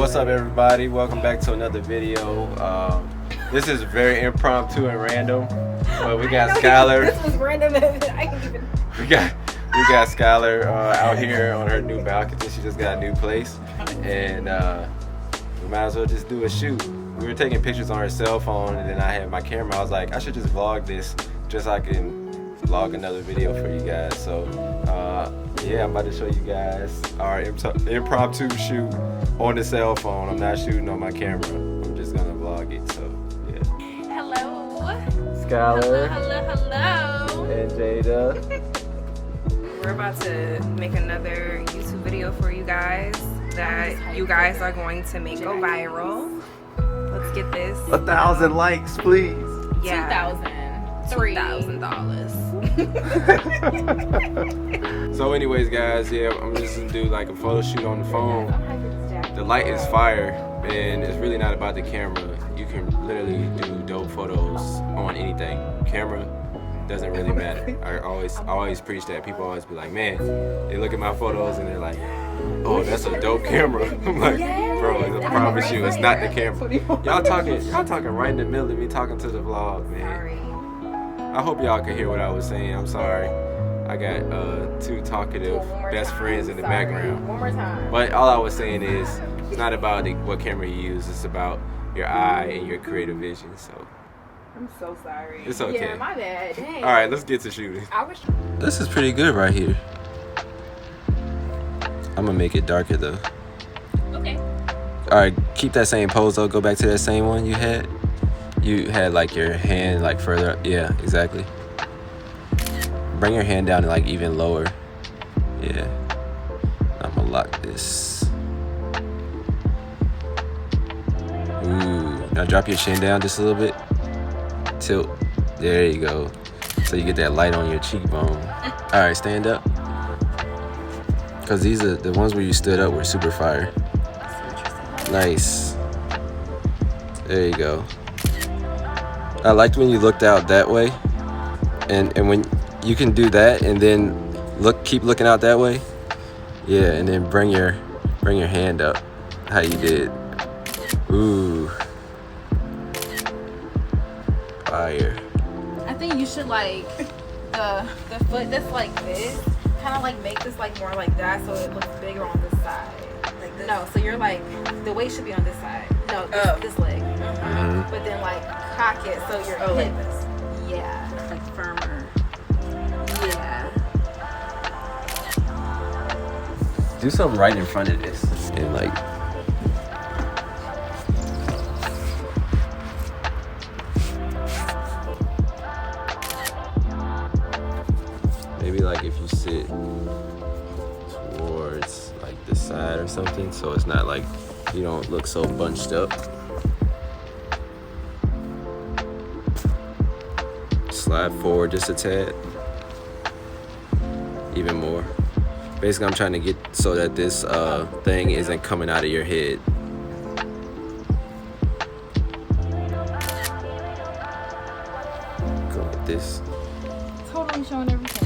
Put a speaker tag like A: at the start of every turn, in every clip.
A: What's up, everybody? Welcome back to another video. This is very impromptu and random, but we got Skylar.
B: This was random. I didn't even.
A: We got Skylar out here on her new balcony. She just got a new place, and we might as well just do a shoot. We were taking pictures on her cell phone, and then I had my camera. I was like, I should just vlog this, just so I can vlog another video for you guys. So yeah, I'm about to show you guys our impromptu shoot on the cell phone. I'm not shooting on my camera. I'm just gonna vlog it. So yeah.
B: Hello.
A: Skylar.
B: Hello.
A: And Jada.
B: We're about to make another YouTube video for you guys that you guys are going to make go viral. Let's get this.
A: 1,000 likes, please.
B: Yeah. $2,000.
A: So anyways, guys, yeah, I'm just gonna do like a photo shoot on the phone. The light is fire, and it's really not about the camera. You can literally do dope photos on anything. Camera doesn't really matter. I always preach that. People always be like, man, they look at my photos and they're like, oh, that's a dope camera. I'm like, bro, I promise you, it's not the camera. Y'all talking right in the middle of me talking to the vlog, man. I hope y'all can hear what I was saying. I'm sorry. I got two talkative best friends in the background.
B: One more time.
A: But all I was saying is, it's not about what camera you use. It's about your eye and your creative vision. So
B: I'm so sorry.
A: it's okay.
B: Yeah, my bad. Dang.
A: All right, let's get to shooting.
C: This is pretty good right here. I'm gonna make it darker though.
B: Okay.
C: All right, keep that same pose though. Go back to that same one you had. You had like your hand like further up. Yeah, exactly. Bring your hand down and like even lower. Yeah. I'm gonna lock this. Ooh. Now drop your chin down just a little bit. Tilt. There you go. So you get that light on your cheekbone. All right, stand up. Cause these are the ones where you stood up were super fire. Nice. There you go. I liked when you looked out that way, and when you can do that and then keep looking out that way. Yeah, and then bring your hand up how you did. Ooh. Fire.
D: I think you should like the foot that's like this, kind of like make this like more like that so it looks bigger on this side. Like this. No, so you're like the weight should be on this side. No, this leg.
C: Mm-hmm.
D: But then like cock it so your hip
B: like this.
D: Yeah, like firmer. Yeah.
C: Do something right in front of this and like. Maybe like if you sit towards like the side or something, so it's not like you don't look so bunched up. Slide forward just a tad. Even more. Basically, I'm trying to get so that this thing isn't coming out of your head. Go like this.
D: Totally showing everything.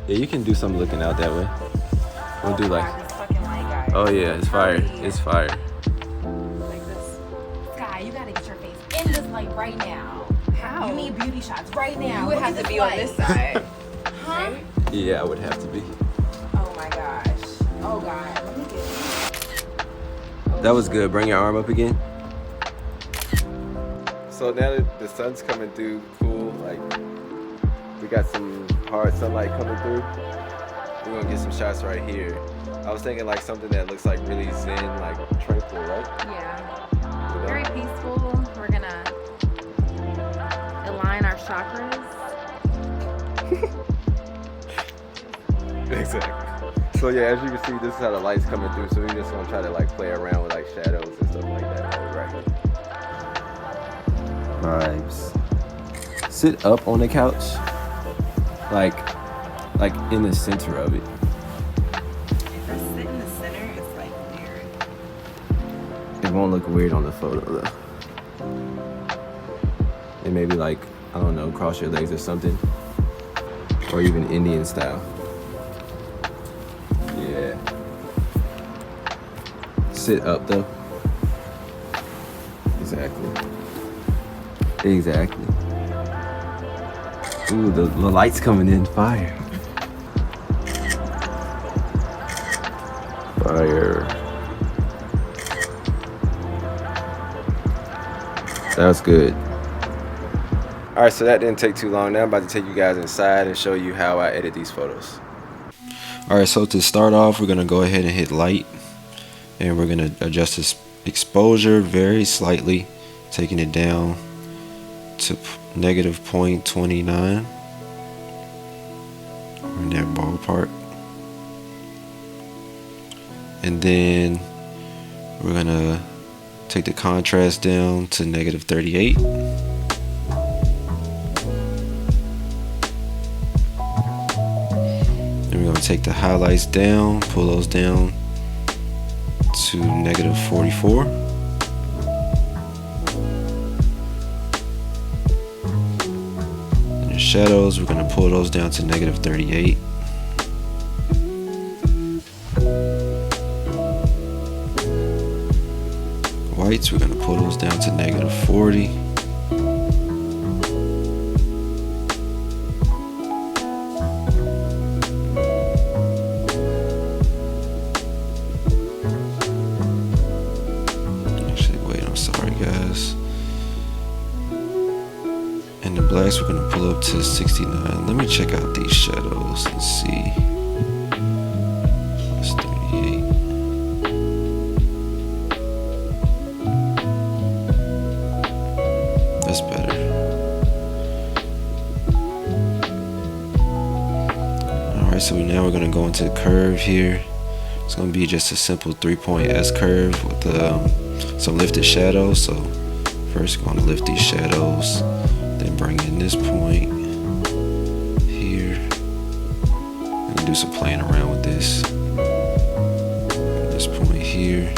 C: Yeah, you can do something looking out that way. We'll do like. Oh yeah, it's fire. It's fire.
D: Like this. Sky, you gotta get your face in this light right now.
B: How?
D: You need beauty shots right now.
B: You would have to be on this side.
D: Huh?
C: Yeah, I would have to be.
D: Oh my gosh. Oh god. Let me get.
C: That was good. Bring your arm up again.
A: So now that the sun's coming through, cool. Like we got some hard sunlight coming through. We're gonna get some shots right here. I was thinking like something that looks like really zen, like tranquil, right?
D: Yeah.
A: You know?
D: Very peaceful. We're gonna align our chakras.
A: Exactly. So yeah, as you can see, this is how the light's coming through. So we're just gonna try to like play around with like shadows and stuff like that while we're right here.
C: Vibes. Sit up on the couch. Like in the center of it.
B: If I sit in the center, it's like weird.
C: It won't look weird on the photo though.
A: and maybe like, I don't know, cross your legs or something, or even Indian style. Yeah. Sit up though. Exactly. Exactly. Ooh, the light's coming in. Fire. Fire. That's good. All right, so that didn't take too long. Now I'm about to take you guys inside and show you how I edit these photos.
C: All right, so to start off, we're gonna go ahead and hit light, and we're gonna adjust this exposure very slightly, taking it down to negative 0.29, in that ballpark. And then we're gonna take the contrast down to negative 38. Then we're gonna take the highlights down, pull those down to negative 44. And the shadows, we're gonna pull those down to negative 38. Whites, we're gonna pull those down to negative 40. Actually, wait, I'm sorry guys. And the blacks, we're gonna pull up to 69. Let me check out these shadows and see. Plus 38. That's better. Alright, so now we're gonna go into the curve here. It's gonna be just a simple 3-point S curve with some lifted shadows. So first we're gonna lift these shadows, then bring in this point here, and do some playing around with this. This point here.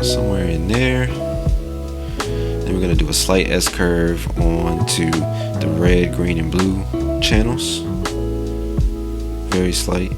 C: Somewhere in there. Then we're gonna do a slight S curve onto the red, green, and blue channels. Very slight.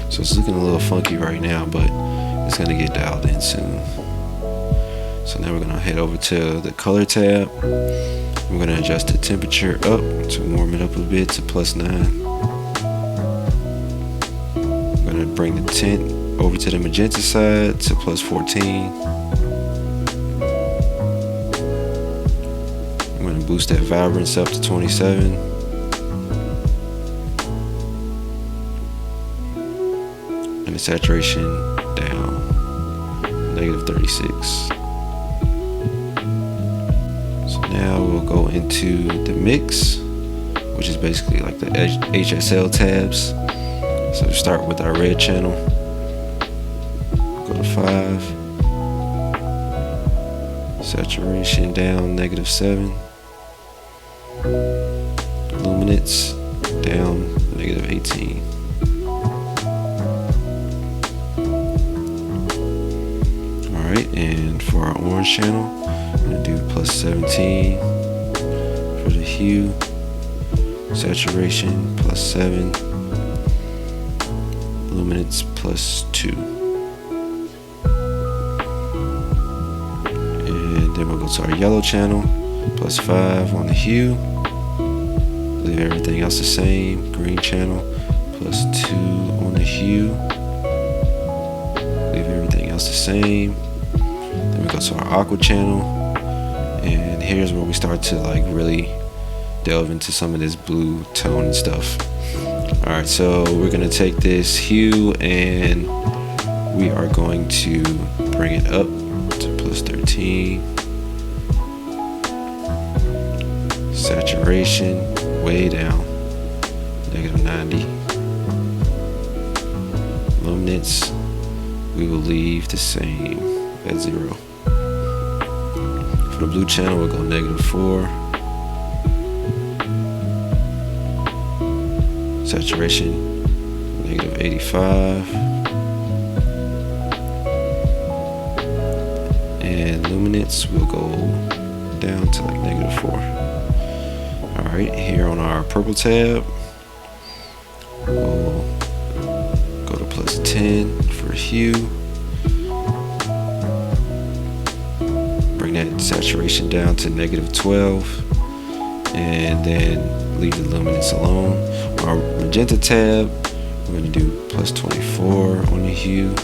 C: So it's looking a little funky right now, but it's gonna get dialed in soon. So now we're gonna head over to the color tab. We're gonna adjust the temperature up to warm it up a bit to +9. We're gonna bring the tint over to the magenta side to +14. I'm gonna boost that vibrance up to 27. And the saturation down, -36. So now we'll go into the mix, which is basically like the HSL tabs. So start with our red channel, go to 5, saturation down -7, luminance down -18. Alright, and for our orange channel, I'm going to do +17 for the hue, saturation +7, luminance +2. And then we'll go to our yellow channel, +5 on the hue, Leave everything else the same. Green channel, +2 on the hue. Leave everything else the same. Then we go to our aqua channel, and here's where we start to like really delve into some of this blue tone and stuff. Alright, so we're gonna take this hue and we are going to bring it up to +13. Saturation way down, -90. Luminance we will leave the same at 0. For the blue channel we'll go -4. Saturation -85. And luminance will go down to like -4. Alright, here on our purple tab, we'll go to +10 for hue. Bring that saturation down to -12. And then leave the luminance alone. On our magenta tab, we're going to do +24 on the hue.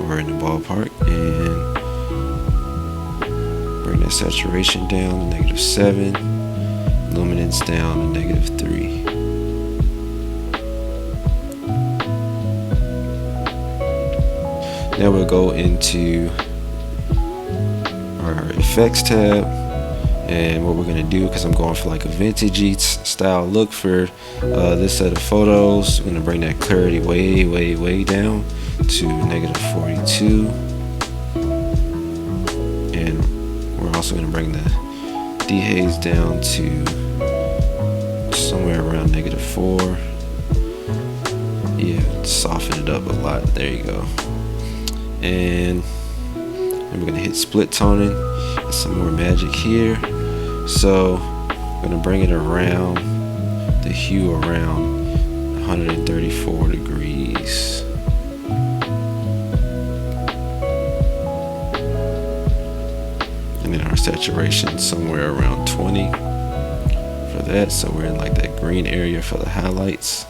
C: We're in the ballpark, and bring that saturation down to -7, luminance down to -3. Now we'll go into our effects tab, and what we're gonna do, because I'm going for like a vintagey style look for this set of photos, I'm gonna bring that clarity way down to -42, and we're also gonna bring the dehaze down to somewhere around -4. Yeah, soften it up a lot. There you go. And we're gonna hit split toning. Get some more magic here. So I'm gonna bring it around the hue around 134 degrees. And then our saturation somewhere around 20 for that. So we're in like that green area for the highlights.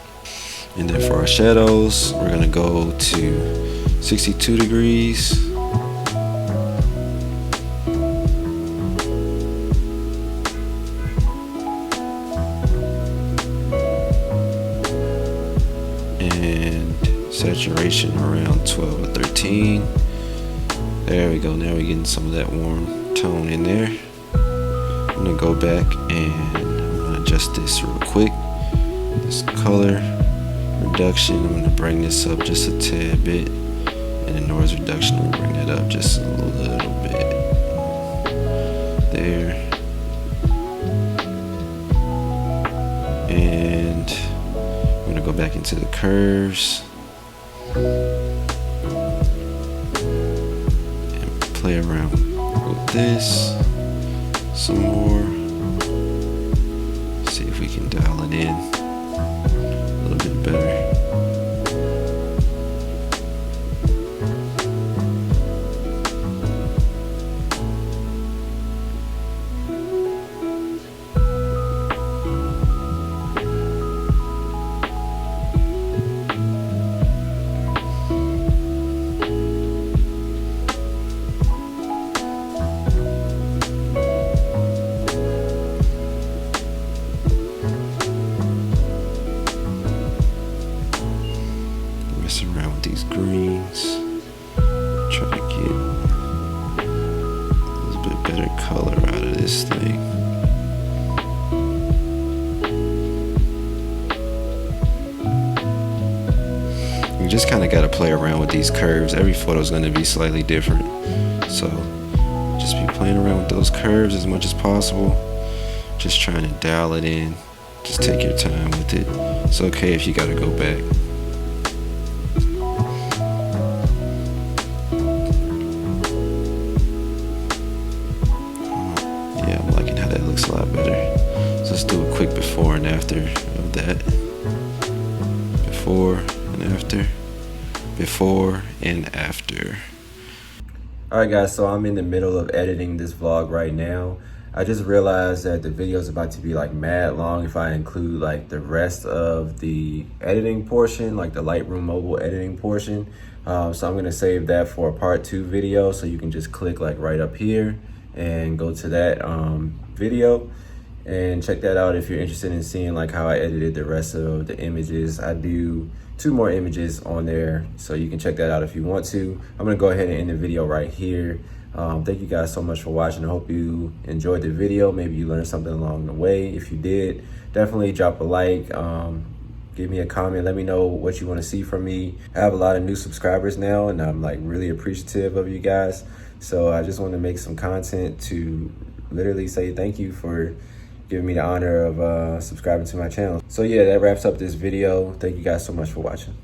C: And then for our shadows, we're gonna go to 62 degrees. And saturation around 12 or 13. There we go. Now we're getting some of that warm tone in there. I'm gonna go back and I'm gonna adjust this real quick. This color reduction, I'm gonna bring this up just a tad bit. And the noise reduction, I'm gonna bring that up just a little bit. There. And I'm gonna go back into the curves and play around with this some more. See if we can dial it in a little bit better. Around with these greens, try to get a little bit better color out of this thing. You just kind of got to play around with these curves. Every photo is going to be slightly different, so just be playing around with those curves as much as possible. Just trying to dial it in. Just take your time with it. It's okay if you got to go back. I'm liking how that looks a lot better. So let's do a quick before and after of that. Before and after. Before and after. Alright guys, so I'm in the middle of editing this vlog right now. I just realized that the video is about to be like mad long if I include like the rest of the editing portion, like the Lightroom mobile editing portion. So I'm gonna save that for a part 2 video, so you can just click like right up here and go to that video and check that out if you're interested in seeing like how I edited the rest of the images. I do 2 more images on there, so you can check that out if you want to. I'm gonna go ahead and end the video right here. Thank you guys so much for watching. I hope you enjoyed the video. Maybe you learned something along the way. If you did, definitely drop a like, give me a comment, let me know what you want to see from me. I have a lot of new subscribers now, and I'm like really appreciative of you guys. So I just want to make some content to literally say thank you for giving me the honor of subscribing to my channel. So yeah, that wraps up this video. Thank you guys so much for watching.